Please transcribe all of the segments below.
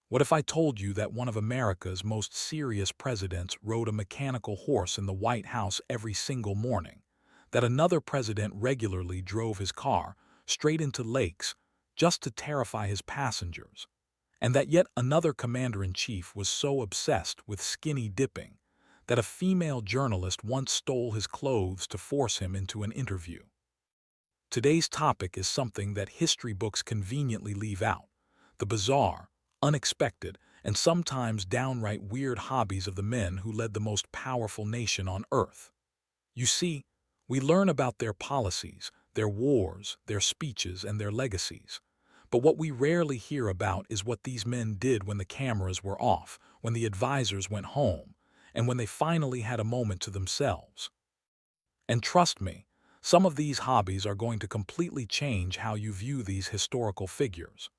What if I told you that one of America's most serious presidents rode a mechanical horse in the White House every single morning? That another president regularly drove his car straight into lakes just to terrify his passengers? And that yet another commander-in-chief was so obsessed with skinny dipping that a female journalist once stole his clothes to force him into an interview? Today's topic is something that history books conveniently leave out: the bizarre, unexpected, and sometimes downright weird hobbies of the men who led the most powerful nation on Earth. You see, we learn about their policies, their wars, their speeches, and their legacies. But what we rarely hear about is what these men did when the cameras were off, when the advisors went home, and when they finally had a moment to themselves. And trust me, some of these hobbies are going to completely change how you view these historical figures.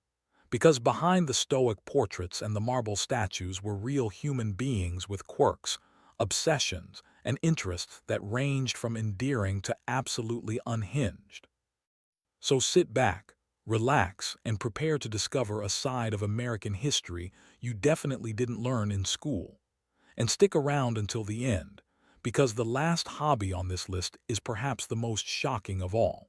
Because behind the stoic portraits and the marble statues were real human beings with quirks, obsessions, and interests that ranged from endearing to absolutely unhinged. So sit back, relax, and prepare to discover a side of American history you definitely didn't learn in school. And stick around until the end, because the last hobby on this list is perhaps the most shocking of all.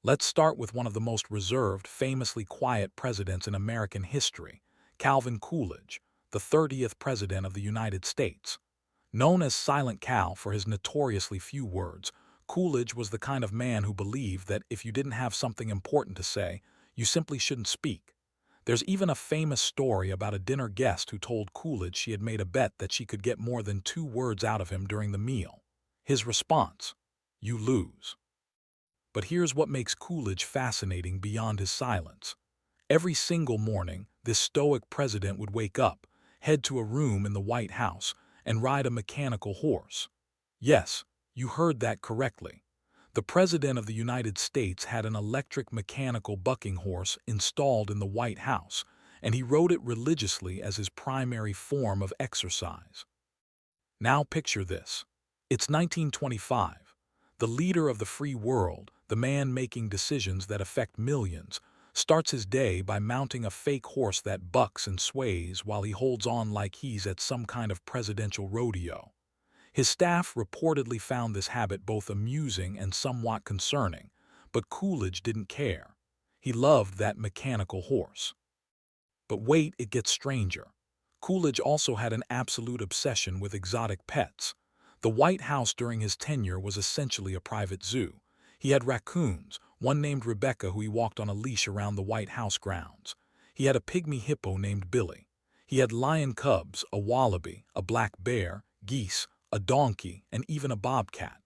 Let's start with one of the most reserved, famously quiet presidents in American history, Calvin Coolidge, the 30th President of the United States. Known as Silent Cal for his notoriously few words, Coolidge was the kind of man who believed that if you didn't have something important to say, you simply shouldn't speak. There's even a famous story about a dinner guest who told Coolidge she had made a bet that she could get more than 2 words out of him during the meal. His response: "You lose." But here's what makes Coolidge fascinating beyond his silence. Every single morning, this stoic president would wake up, head to a room in the White House, and ride a mechanical horse. Yes, you heard that correctly. The President of the United States had an electric mechanical bucking horse installed in the White House, and he rode it religiously as his primary form of exercise. Now picture this. It's 1925. The leader of the free world, the man making decisions that affect millions, starts his day by mounting a fake horse that bucks and sways while he holds on like he's at some kind of presidential rodeo. His staff reportedly found this habit both amusing and somewhat concerning, but Coolidge didn't care. He loved that mechanical horse. But wait, it gets stranger. Coolidge also had an absolute obsession with exotic pets. The White House during his tenure was essentially a private zoo. He had raccoons, one named Rebecca who he walked on a leash around the White House grounds. He had a pygmy hippo named Billy. He had lion cubs, a wallaby, a black bear, geese, a donkey, and even a bobcat.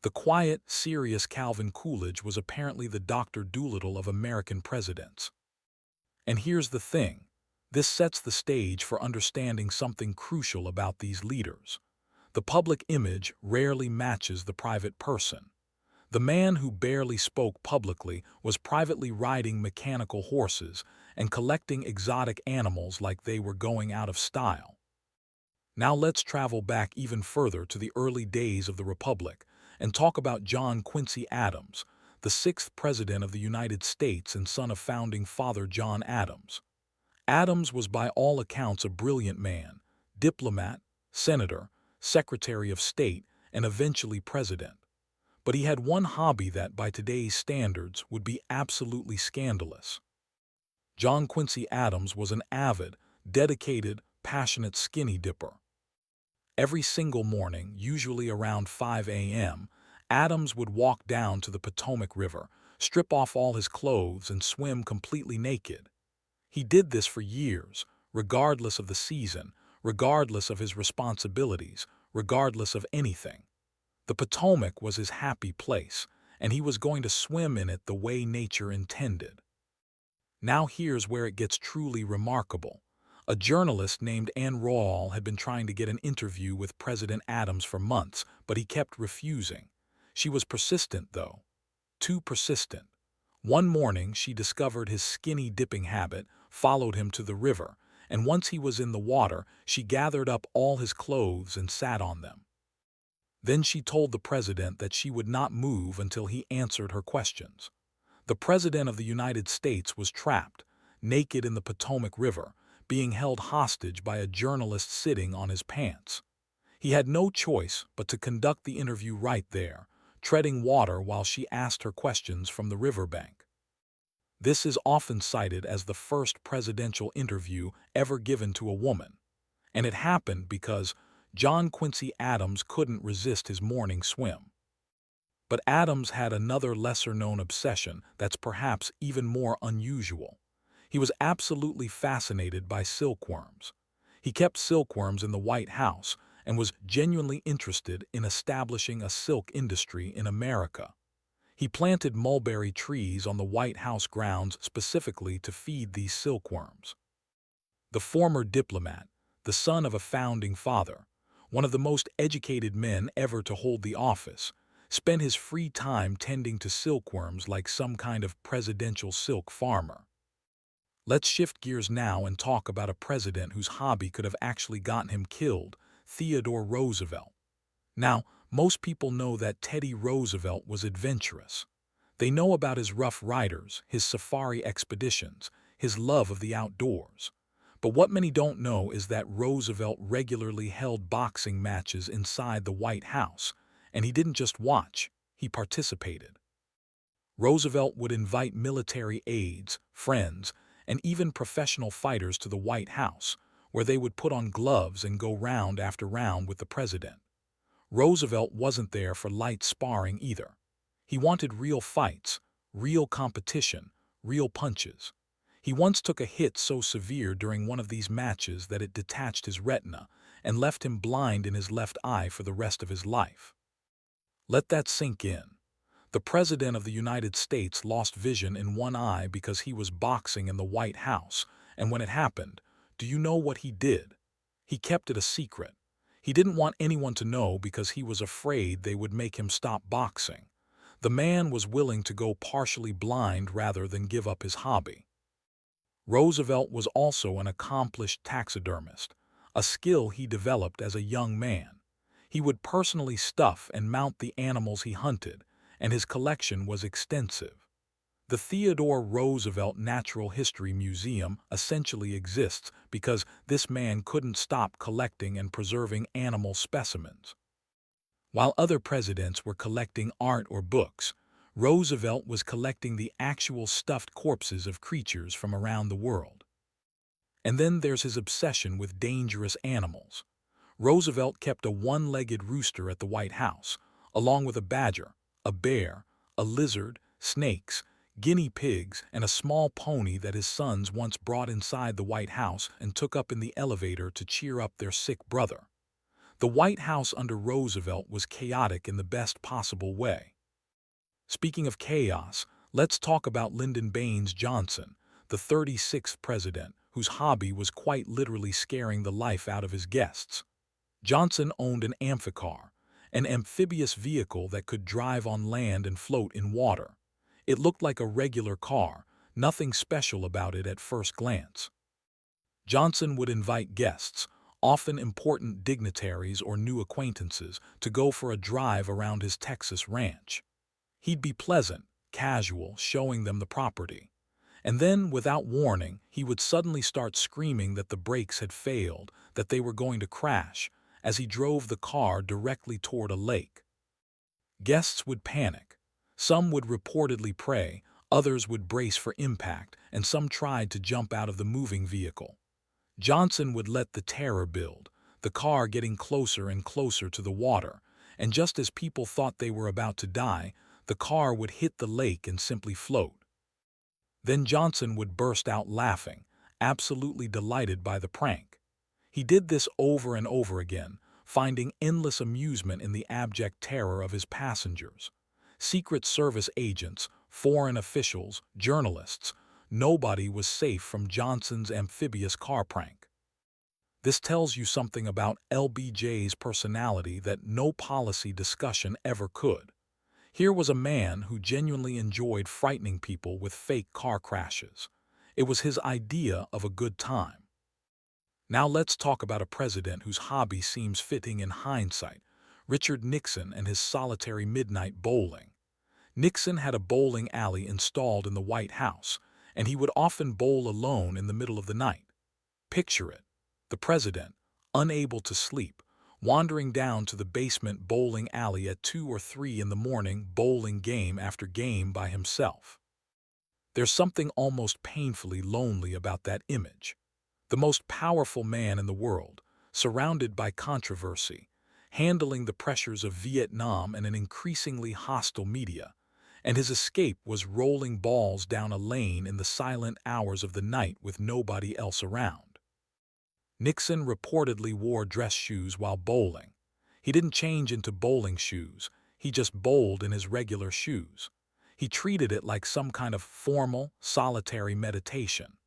The quiet, serious Calvin Coolidge was apparently the Dr. Dolittle of American presidents. And here's the thing. This sets the stage for understanding something crucial about these leaders. The public image rarely matches the private person. The man who barely spoke publicly was privately riding mechanical horses and collecting exotic animals like they were going out of style. Now let's travel back even further to the early days of the Republic and talk about John Quincy Adams, the 6th President of the United States and son of founding father John Adams. Adams was by all accounts a brilliant man, diplomat, senator, Secretary of State, and eventually president. But he had one hobby that, by today's standards, would be absolutely scandalous. John Quincy Adams was an avid, dedicated, passionate skinny dipper. Every single morning, usually around 5 a.m., Adams would walk down to the Potomac River, strip off all his clothes, and swim completely naked. He did this for years, regardless of the season, regardless of his responsibilities, regardless of anything. The Potomac was his happy place, and he was going to swim in it the way nature intended. Now here's where it gets truly remarkable. A journalist named Ann Rawle had been trying to get an interview with President Adams for months, but he kept refusing. She was persistent, though. Too persistent. One morning, she discovered his skinny dipping habit, followed him to the river, and once he was in the water, she gathered up all his clothes and sat on them. Then she told the president that she would not move until he answered her questions. The President of the United States was trapped, naked in the Potomac River, being held hostage by a journalist sitting on his pants. He had no choice but to conduct the interview right there, treading water while she asked her questions from the riverbank. This is often cited as the first presidential interview ever given to a woman, and it happened because John Quincy Adams couldn't resist his morning swim. But Adams had another lesser-known obsession that's perhaps even more unusual. He was absolutely fascinated by silkworms. He kept silkworms in the White House and was genuinely interested in establishing a silk industry in America. He planted mulberry trees on the White House grounds specifically to feed these silkworms. The former diplomat, the son of a founding father, one of the most educated men ever to hold the office, spent his free time tending to silkworms like some kind of presidential silk farmer. Let's shift gears now and talk about a president whose hobby could have actually gotten him killed, Theodore Roosevelt. Now, most people know that Teddy Roosevelt was adventurous. They know about his Rough Riders, his safari expeditions, his love of the outdoors. But what many don't know is that Roosevelt regularly held boxing matches inside the White House, and he didn't just watch, he participated. Roosevelt would invite military aides, friends, and even professional fighters to the White House, where they would put on gloves and go round after round with the president. Roosevelt wasn't there for light sparring either. He wanted real fights, real competition, real punches. He once took a hit so severe during one of these matches that it detached his retina and left him blind in his left eye for the rest of his life. Let that sink in. The President of the United States lost vision in one eye because he was boxing in the White House, and when it happened, do you know what he did? He kept it a secret. He didn't want anyone to know because he was afraid they would make him stop boxing. The man was willing to go partially blind rather than give up his hobby. Roosevelt was also an accomplished taxidermist, a skill he developed as a young man. He would personally stuff and mount the animals he hunted, and his collection was extensive. The Theodore Roosevelt Natural History Museum essentially exists because this man couldn't stop collecting and preserving animal specimens. While other presidents were collecting art or books, Roosevelt was collecting the actual stuffed corpses of creatures from around the world. And then there's his obsession with dangerous animals. Roosevelt kept a one-legged rooster at the White House, along with a badger, a bear, a lizard, snakes, guinea pigs, and a small pony that his sons once brought inside the White House and took up in the elevator to cheer up their sick brother. The White House under Roosevelt was chaotic in the best possible way. Speaking of chaos, let's talk about Lyndon Johnson, the 36th president, whose hobby was quite literally scaring the life out of his guests. Johnson owned an amphicar, an amphibious vehicle that could drive on land and float in water. It looked like a regular car, nothing special about it at first glance. Johnson would invite guests, often important dignitaries or new acquaintances, to go for a drive around his Texas ranch. He'd be pleasant, casual, showing them the property. And then, without warning, he would suddenly start screaming that the brakes had failed, that they were going to crash, as he drove the car directly toward a lake. Guests would panic. Some would reportedly pray, others would brace for impact, and some tried to jump out of the moving vehicle. Johnson would let the terror build, the car getting closer and closer to the water, and just as people thought they were about to die, the car would hit the lake and simply float. Then Johnson would burst out laughing, absolutely delighted by the prank. He did this over and over again, finding endless amusement in the abject terror of his passengers. Secret Service agents, foreign officials, journalists, nobody was safe from Johnson's amphibious car prank. This tells you something about LBJ's personality that no policy discussion ever could. Here was a man who genuinely enjoyed frightening people with fake car crashes. It was his idea of a good time. Now let's talk about a president whose hobby seems fitting in hindsight, Richard Nixon and his solitary midnight bowling. Nixon had a bowling alley installed in the White House, and he would often bowl alone in the middle of the night. Picture it. The president, unable to sleep, wandering down to the basement bowling alley at 2 or 3 in the morning, bowling game after game by himself. There's something almost painfully lonely about that image. The most powerful man in the world, surrounded by controversy, handling the pressures of Vietnam and an increasingly hostile media, and his escape was rolling balls down a lane in the silent hours of the night with nobody else around. Nixon reportedly wore dress shoes while bowling. He didn't change into bowling shoes, he just bowled in his regular shoes. He treated it like some kind of formal, solitary meditation.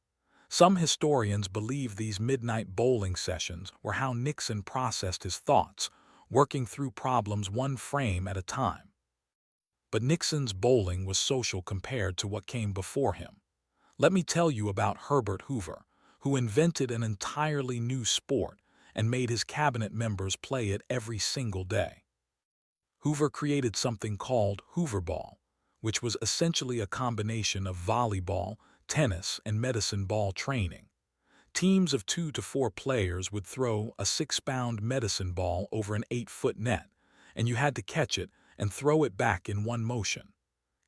Some historians believe these midnight bowling sessions were how Nixon processed his thoughts, working through problems one frame at a time. But Nixon's bowling was social compared to what came before him. Let me tell you about Herbert Hoover, who invented an entirely new sport and made his cabinet members play it every single day. Hoover created something called Hooverball, which was essentially a combination of volleyball, tennis, and medicine ball training. Teams of 2 to 4 players would throw a 6-pound medicine ball over an 8-foot net, and you had to catch it and throw it back in one motion.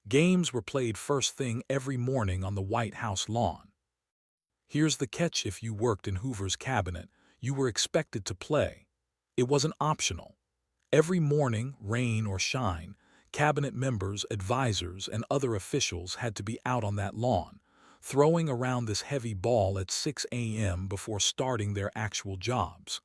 Games were played first thing every morning on the White House lawn. Here's the catch: if you worked in Hoover's cabinet, you were expected to play. It wasn't optional. Every morning, rain or shine, cabinet members, advisors, and other officials had to be out on that lawn, throwing around this heavy ball at 6 a.m. before starting their actual jobs.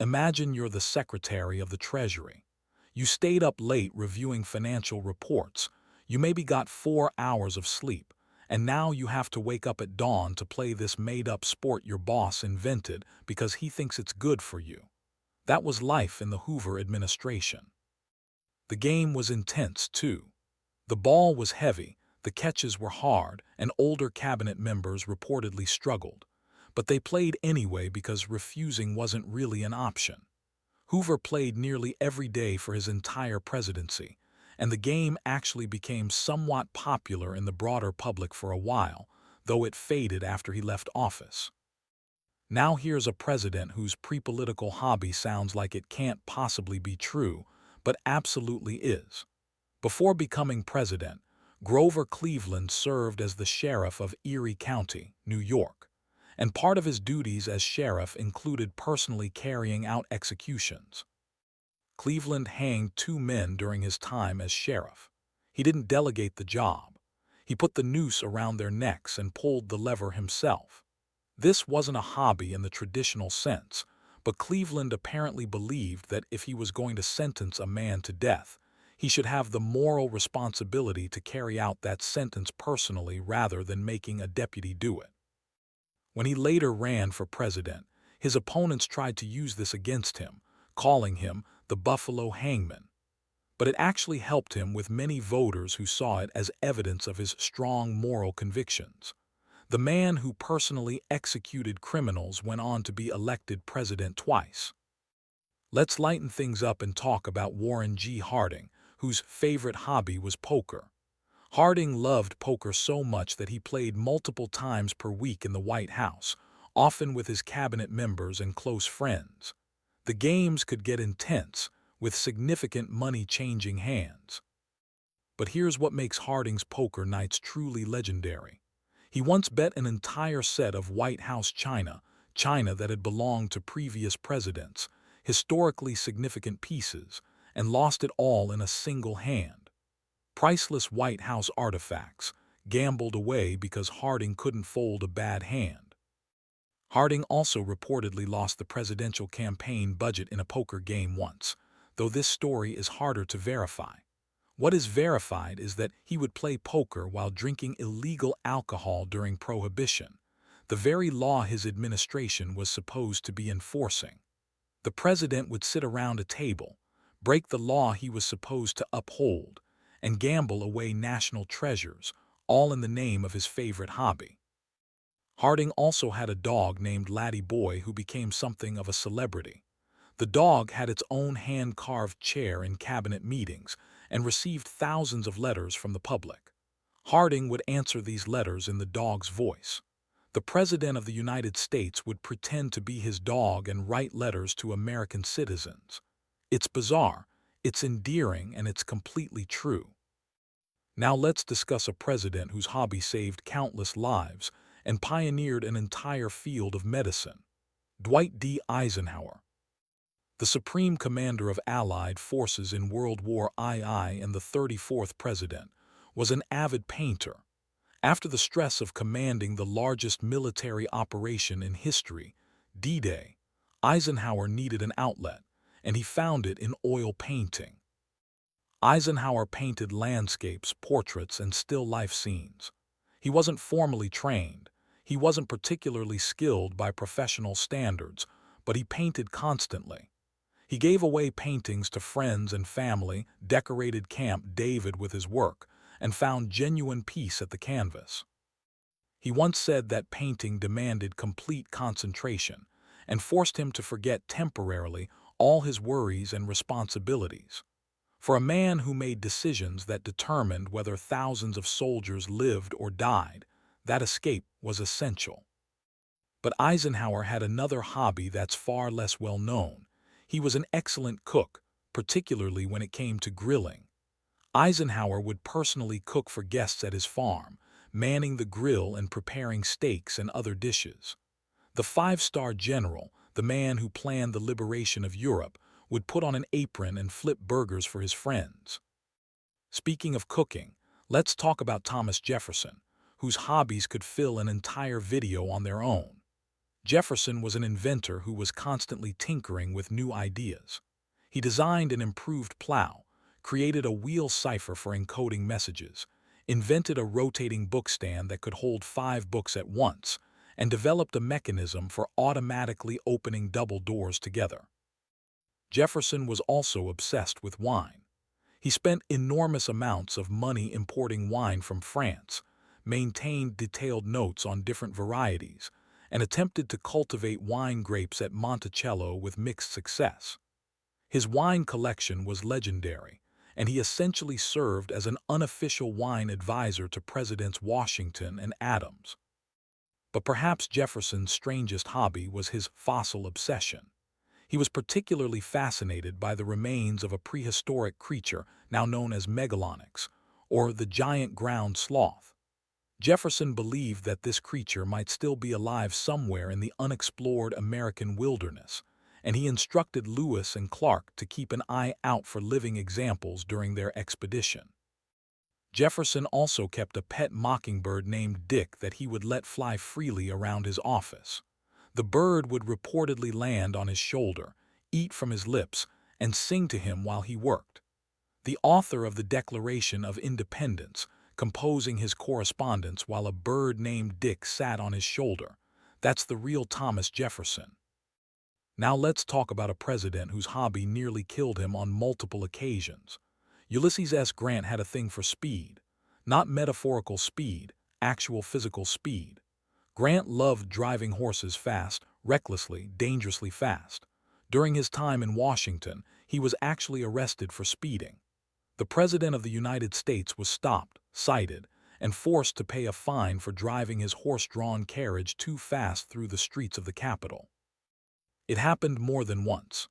Imagine you're the Secretary of the Treasury. You stayed up late reviewing financial reports. You maybe got 4 hours of sleep, and now you have to wake up at dawn to play this made-up sport your boss invented because he thinks it's good for you. That was life in the Hoover administration. The game was intense, too. The ball was heavy, the catches were hard, and older cabinet members reportedly struggled. But they played anyway because refusing wasn't really an option. Hoover played nearly every day for his entire presidency, and the game actually became somewhat popular in the broader public for a while, though it faded after he left office. Now here's a president whose pre-political hobby sounds like it can't possibly be true, but absolutely is. Before becoming president, Grover Cleveland served as the sheriff of Erie County, New York, and part of his duties as sheriff included personally carrying out executions. Cleveland hanged 2 men during his time as sheriff. He didn't delegate the job. He put the noose around their necks and pulled the lever himself. This wasn't a hobby in the traditional sense, but Cleveland apparently believed that if he was going to sentence a man to death, he should have the moral responsibility to carry out that sentence personally rather than making a deputy do it. When he later ran for president, his opponents tried to use this against him, calling him the Buffalo Hangman. But it actually helped him with many voters who saw it as evidence of his strong moral convictions. The man who personally executed criminals went on to be elected president twice. Let's lighten things up and talk about Warren G. Harding, whose favorite hobby was poker. Harding loved poker so much that he played multiple times per week in the White House, often with his cabinet members and close friends. The games could get intense, with significant money-changing hands. But here's what makes Harding's poker nights truly legendary. He once bet an entire set of White House china that had belonged to previous presidents, historically significant pieces, and lost it all in a single hand. Priceless White House artifacts, gambled away because Harding couldn't fold a bad hand. Harding also reportedly lost the presidential campaign budget in a poker game once, though this story is harder to verify. What is verified is that he would play poker while drinking illegal alcohol during Prohibition, the very law his administration was supposed to be enforcing. The president would sit around a table, break the law he was supposed to uphold, and gamble away national treasures, all in the name of his favorite hobby. Harding also had a dog named Laddie Boy who became something of a celebrity. The dog had its own hand-carved chair in cabinet meetings and received thousands of letters from the public. Harding would answer these letters in the dog's voice. The President of the United States would pretend to be his dog and write letters to American citizens. It's bizarre, it's endearing, and it's completely true. Now let's discuss a president whose hobby saved countless lives and pioneered an entire field of medicine. Dwight D. Eisenhower. The Supreme Commander of Allied forces in World War II and the 34th President, was an avid painter. After the stress of commanding the largest military operation in history, D-Day, Eisenhower needed an outlet, and he found it in oil painting. Eisenhower painted landscapes, portraits, and still-life scenes. He wasn't formally trained. He wasn't particularly skilled by professional standards, but he painted constantly. He gave away paintings to friends and family, decorated Camp David with his work, and found genuine peace at the canvas. He once said that painting demanded complete concentration and forced him to forget temporarily all his worries and responsibilities. For a man who made decisions that determined whether thousands of soldiers lived or died, that escape was essential. But Eisenhower had another hobby that's far less well known. He was an excellent cook, particularly when it came to grilling. Eisenhower would personally cook for guests at his farm, manning the grill and preparing steaks and other dishes. The five-star general, the man who planned the liberation of Europe, would put on an apron and flip burgers for his friends. Speaking of cooking, let's talk about Thomas Jefferson, whose hobbies could fill an entire video on their own. Jefferson was an inventor who was constantly tinkering with new ideas. He designed an improved plow, created a wheel cipher for encoding messages, invented a rotating bookstand that could hold 5 books at once, and developed a mechanism for automatically opening double doors together. Jefferson was also obsessed with wine. He spent enormous amounts of money importing wine from France, maintained detailed notes on different varieties, and attempted to cultivate wine grapes at Monticello with mixed success. His wine collection was legendary, and he essentially served as an unofficial wine advisor to Presidents Washington and Adams. But perhaps Jefferson's strangest hobby was his fossil obsession. He was particularly fascinated by the remains of a prehistoric creature now known as megalonyx, or the giant ground sloth. Jefferson believed that this creature might still be alive somewhere in the unexplored American wilderness, and he instructed Lewis and Clark to keep an eye out for living examples during their expedition. Jefferson also kept a pet mockingbird named Dick that he would let fly freely around his office. The bird would reportedly land on his shoulder, eat from his lips, and sing to him while he worked. The author of the Declaration of Independence, composing his correspondence while a bird named Dick sat on his shoulder. That's the real Thomas Jefferson. Now let's talk about a president whose hobby nearly killed him on multiple occasions. Ulysses S. Grant had a thing for speed. Not metaphorical speed, actual physical speed. Grant loved driving horses fast, recklessly, dangerously fast. During his time in Washington, he was actually arrested for speeding. The President of the United States was stopped, cited, and forced to pay a fine for driving his horse-drawn carriage too fast through the streets of the Capitol. It happened more than once.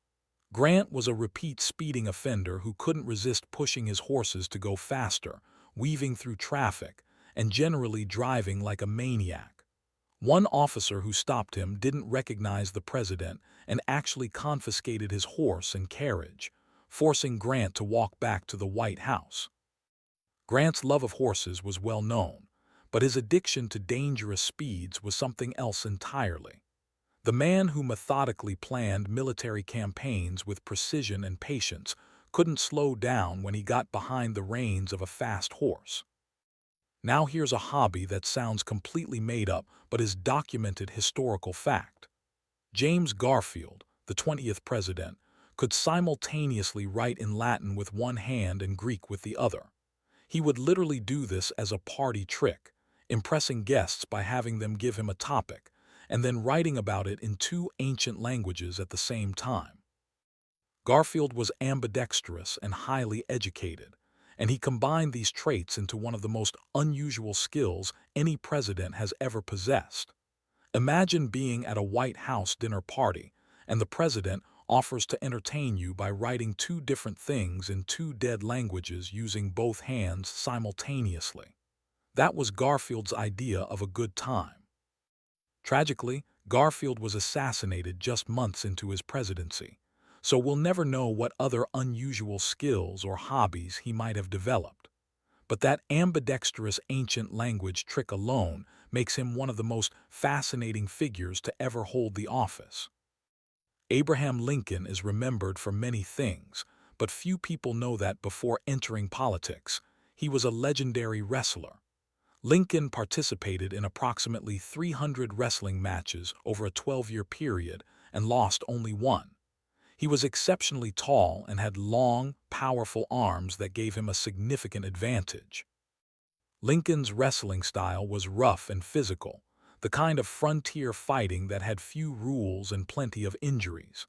Grant was a repeat speeding offender who couldn't resist pushing his horses to go faster, weaving through traffic, and generally driving like a maniac. One officer who stopped him didn't recognize the president and actually confiscated his horse and carriage, forcing Grant to walk back to the White House. Grant's love of horses was well known, but his addiction to dangerous speeds was something else entirely. The man who methodically planned military campaigns with precision and patience couldn't slow down when he got behind the reins of a fast horse. Now here's a hobby that sounds completely made up but is documented historical fact. James Garfield, the 20th president, could simultaneously write in Latin with one hand and Greek with the other. He would literally do this as a party trick, impressing guests by having them give him a topic, and then writing about it in 2 ancient languages at the same time. Garfield was ambidextrous and highly educated, and he combined these traits into one of the most unusual skills any president has ever possessed. Imagine being at a White House dinner party, and the president offers to entertain you by writing two different things in two dead languages using both hands simultaneously. That was Garfield's idea of a good time. Tragically, Garfield was assassinated just months into his presidency, so we'll never know what other unusual skills or hobbies he might have developed. But that ambidextrous ancient language trick alone makes him one of the most fascinating figures to ever hold the office. Abraham Lincoln is remembered for many things, but few people know that before entering politics, he was a legendary wrestler. Lincoln participated in approximately 300 wrestling matches over a 12-year period and lost only one. He was exceptionally tall and had long, powerful arms that gave him a significant advantage. Lincoln's wrestling style was rough and physical, the kind of frontier fighting that had few rules and plenty of injuries.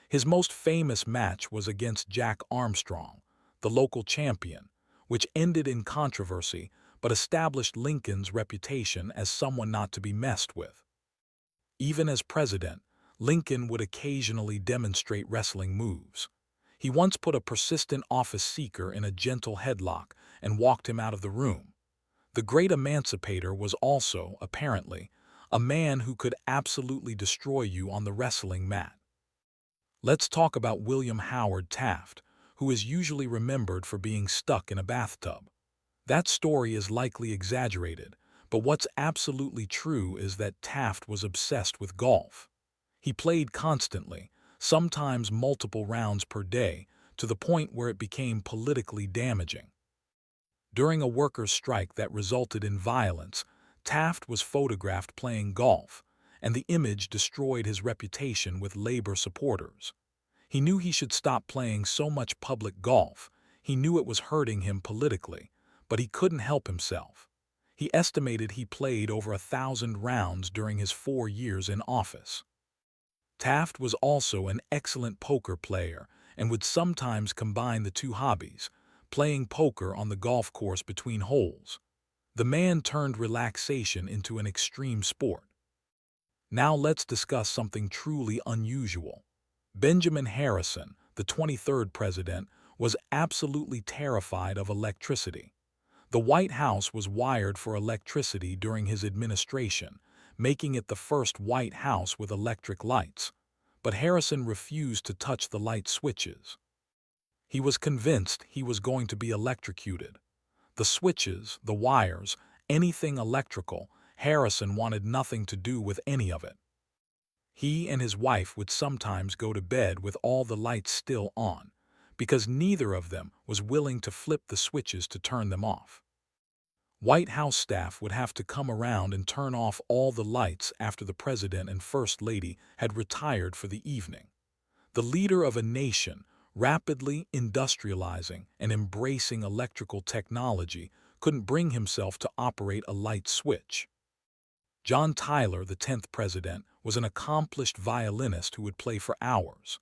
His most famous match was against Jack Armstrong, the local champion, which ended in controversy but established Lincoln's reputation as someone not to be messed with. Even as president, Lincoln would occasionally demonstrate wrestling moves. He once put a persistent office seeker in a gentle headlock and walked him out of the room. The great emancipator was also, apparently, a man who could absolutely destroy you on the wrestling mat. Let's talk about William Howard Taft, who is usually remembered for being stuck in a bathtub. That story is likely exaggerated, but what's absolutely true is that Taft was obsessed with golf. He played constantly, sometimes multiple rounds per day, to the point where it became politically damaging. During a workers' strike that resulted in violence, Taft was photographed playing golf, and the image destroyed his reputation with labor supporters. He knew he should stop playing so much public golf. He knew it was hurting him politically, but he couldn't help himself. He estimated he played over 1,000 rounds during his 4 years in office. Taft was also an excellent poker player and would sometimes combine the two hobbies, playing poker on the golf course between holes. The man turned relaxation into an extreme sport. Now let's discuss something truly unusual. Benjamin Harrison, the 23rd president, was absolutely terrified of electricity. The White House was wired for electricity during his administration, making it the first White House with electric lights. But Harrison refused to touch the light switches. He was convinced he was going to be electrocuted. The switches, the wires, anything electrical, Harrison wanted nothing to do with any of it. He and his wife would sometimes go to bed with all the lights still on, because neither of them was willing to flip the switches to turn them off. White House staff would have to come around and turn off all the lights after the president and first lady had retired for the evening. The leader of a nation, rapidly industrializing and embracing electrical technology, couldn't bring himself to operate a light switch. John Tyler, the 10th president, was an accomplished violinist who would play for hours.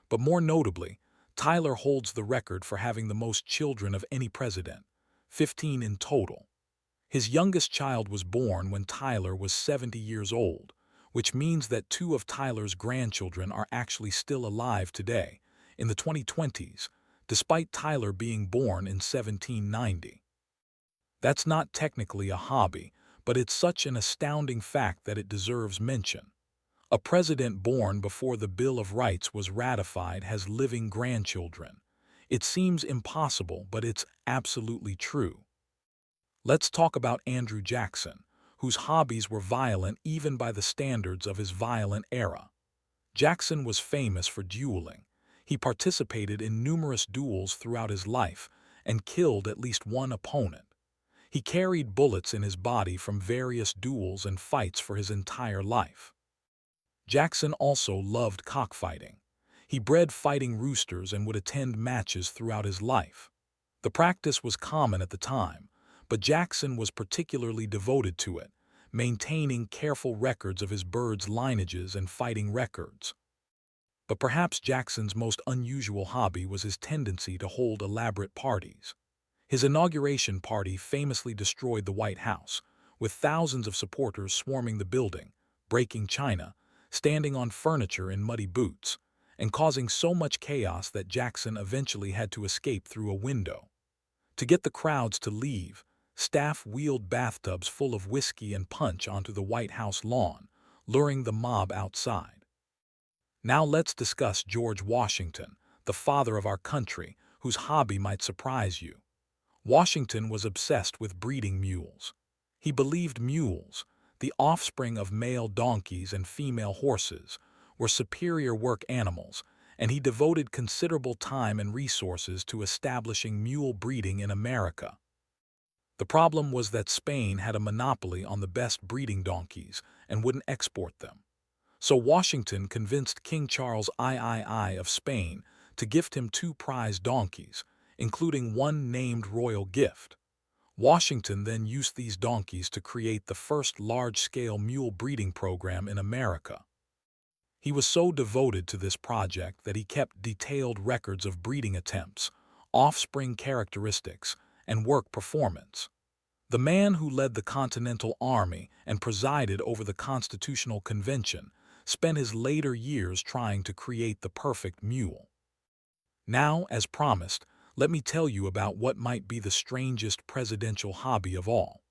But more notably, Tyler holds the record for having the most children of any president, 15 in total. His youngest child was born when Tyler was 70 years old, which means that 2 of Tyler's grandchildren are actually still alive today, in the 2020s, despite Tyler being born in 1790. That's not technically a hobby, but it's such an astounding fact that it deserves mention. A president born before the Bill of Rights was ratified has living grandchildren. It seems impossible, but it's absolutely true. Let's talk about Andrew Jackson, whose hobbies were violent even by the standards of his violent era. Jackson was famous for dueling. He participated in numerous duels throughout his life and killed at least one opponent. He carried bullets in his body from various duels and fights for his entire life. Jackson also loved cockfighting. He bred fighting roosters and would attend matches throughout his life. The practice was common at the time, but Jackson was particularly devoted to it, maintaining careful records of his birds' lineages and fighting records. But perhaps Jackson's most unusual hobby was his tendency to hold elaborate parties. His inauguration party famously destroyed the White House, with thousands of supporters swarming the building, breaking china, standing on furniture in muddy boots, and causing so much chaos that Jackson eventually had to escape through a window. To get the crowds to leave, staff wheeled bathtubs full of whiskey and punch onto the White House lawn, luring the mob outside. Now let's discuss George Washington, the father of our country, whose hobby might surprise you. Washington was obsessed with breeding mules. He believed mules, the offspring of male donkeys and female horses, were superior work animals, and he devoted considerable time and resources to establishing mule breeding in America. The problem was that Spain had a monopoly on the best breeding donkeys and wouldn't export them. So Washington convinced King Charles III of Spain to gift him 2 prize donkeys, including one named Royal Gift. Washington then used these donkeys to create the first large-scale mule breeding program in America. He was so devoted to this project that he kept detailed records of breeding attempts, offspring characteristics, and work performance. The man who led the Continental Army and presided over the Constitutional Convention spent his later years trying to create the perfect mule. Now, as promised, let me tell you about what might be the strangest presidential hobby of all.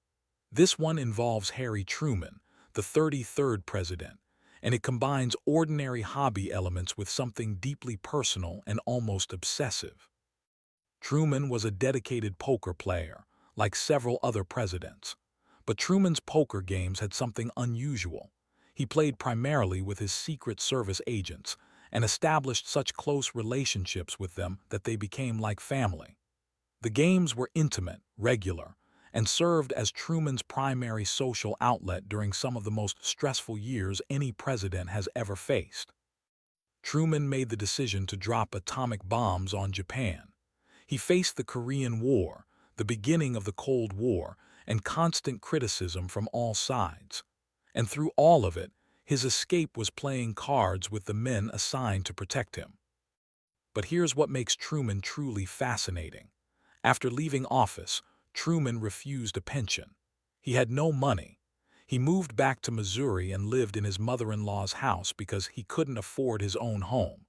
This one involves Harry Truman, the 33rd president, and it combines ordinary hobby elements with something deeply personal and almost obsessive. Truman was a dedicated poker player, like several other presidents. But Truman's poker games had something unusual. He played primarily with his Secret Service agents and established such close relationships with them that they became like family. The games were intimate, regular, and served as Truman's primary social outlet during some of the most stressful years any president has ever faced. Truman made the decision to drop atomic bombs on Japan. He faced the Korean War, the beginning of the Cold War, and constant criticism from all sides. And through all of it, his escape was playing cards with the men assigned to protect him. But here's what makes Truman truly fascinating. After leaving office, Truman refused a pension. He had no money. He moved back to Missouri and lived in his mother-in-law's house because he couldn't afford his own home.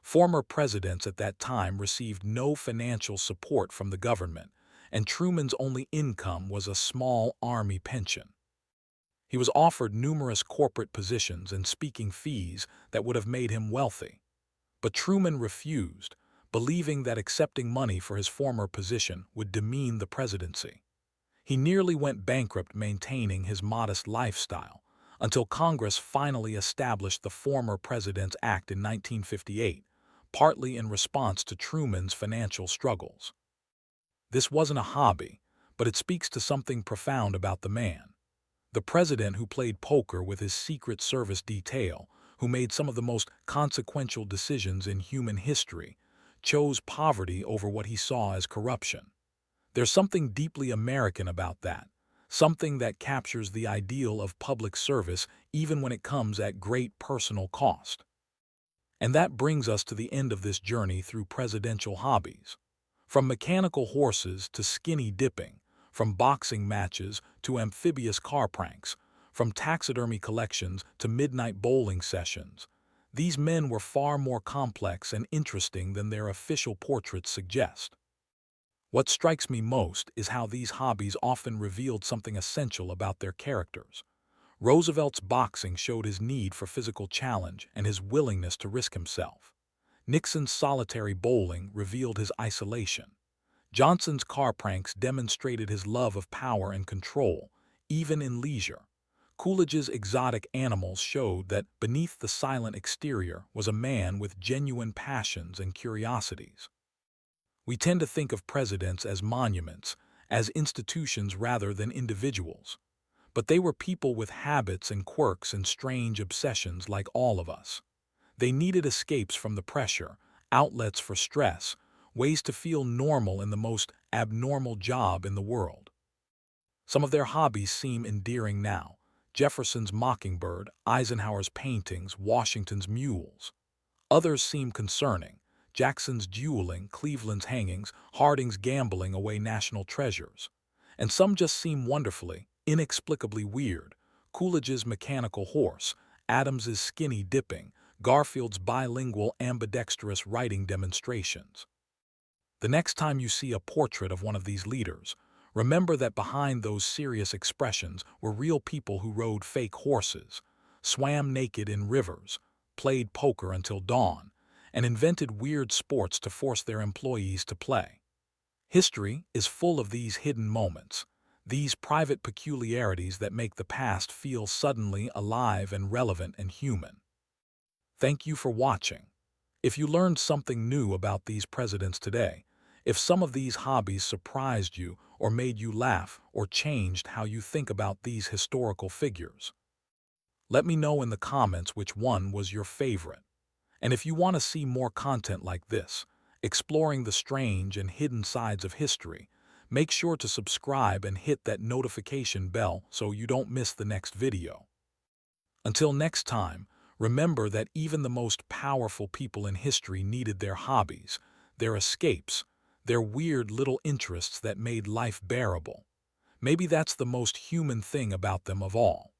Former presidents at that time received no financial support from the government, and Truman's only income was a small army pension. He was offered numerous corporate positions and speaking fees that would have made him wealthy. But Truman refused, believing that accepting money for his former position would demean the presidency. He nearly went bankrupt maintaining his modest lifestyle, until Congress finally established the Former President's Act in 1958, partly in response to Truman's financial struggles. This wasn't a hobby, but it speaks to something profound about the man. The president who played poker with his Secret Service detail, who made some of the most consequential decisions in human history, chose poverty over what he saw as corruption. There's something deeply American about that, something that captures the ideal of public service even when it comes at great personal cost. And that brings us to the end of this journey through presidential hobbies. From mechanical horses to skinny dipping, from boxing matches to amphibious car pranks, from taxidermy collections to midnight bowling sessions, these men were far more complex and interesting than their official portraits suggest. What strikes me most is how these hobbies often revealed something essential about their characters. Roosevelt's boxing showed his need for physical challenge and his willingness to risk himself. Nixon's solitary bowling revealed his isolation. Johnson's car pranks demonstrated his love of power and control, even in leisure. Coolidge's exotic animals showed that beneath the silent exterior was a man with genuine passions and curiosities. We tend to think of presidents as monuments, as institutions rather than individuals. But they were people with habits and quirks and strange obsessions like all of us. They needed escapes from the pressure, outlets for stress, ways to feel normal in the most abnormal job in the world. Some of their hobbies seem endearing now. Jefferson's mockingbird, Eisenhower's paintings, Washington's mules. Others seem concerning. Jackson's dueling, Cleveland's hangings, Harding's gambling away national treasures. And some just seem wonderfully, inexplicably weird. Coolidge's mechanical horse, Adams's skinny dipping, Garfield's bilingual ambidextrous writing demonstrations. The next time you see a portrait of one of these leaders, remember that behind those serious expressions were real people who rode fake horses, swam naked in rivers, played poker until dawn, and invented weird sports to force their employees to play. History is full of these hidden moments, these private peculiarities that make the past feel suddenly alive and relevant and human. Thank you for watching. If you learned something new about these presidents today, if some of these hobbies surprised you or made you laugh or changed how you think about these historical figures, let me know in the comments which one was your favorite. And if you want to see more content like this, exploring the strange and hidden sides of history, make sure to subscribe and hit that notification bell so you don't miss the next video. Until next time, remember that even the most powerful people in history needed their hobbies, their escapes, their weird little interests that made life bearable. Maybe that's the most human thing about them of all.